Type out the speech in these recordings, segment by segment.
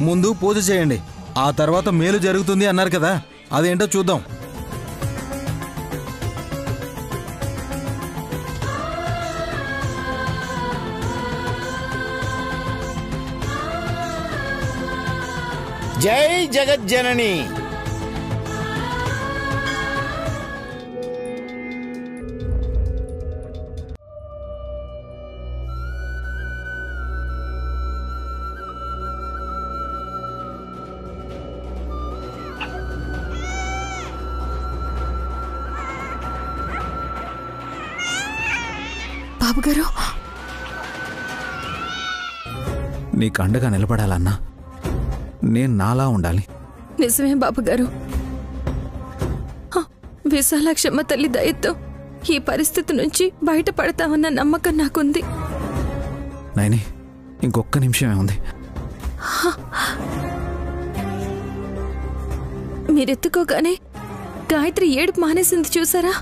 ముందు పూజ చేయండి, ఆ తర్వాత మేలు జరుగుతుంది అన్నారు కదా, అదేంటో చూద్దాం. జై జగజ్జనని. బాబుగారు, నీకు అండగా నిలబడాలన్నా నేను నాలా ఉండాలి. నిజమే బాబుగారు. విశాలాక్షమ్మ తల్లి దయతో ఈ పరిస్థితి నుంచి బయటపడతామన్న నమ్మకం నాకుంది. నైని, ఇంకొక్క నిమిషమే ఉంది. మీరెత్తుకోగానే గాయత్రి ఏడుపు మానేసింది చూసారా?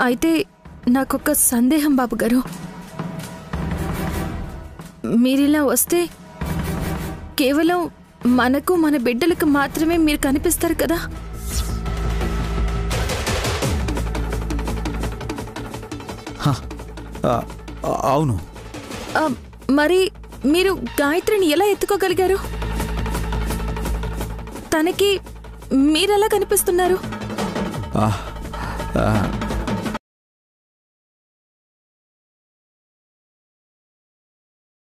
అయితే నాకొక సందేహం బాబుగారు. మీరిలా వస్తే కేవలం మనకు మన బిడ్డలకు మాత్రమే మీరు కనిపిస్తారు కదా? అవును. మరి మీరు గాయత్రిని ఎలా ఎత్తుకోగలిగారు? తనకి మీరెలా కనిపిస్తున్నారు?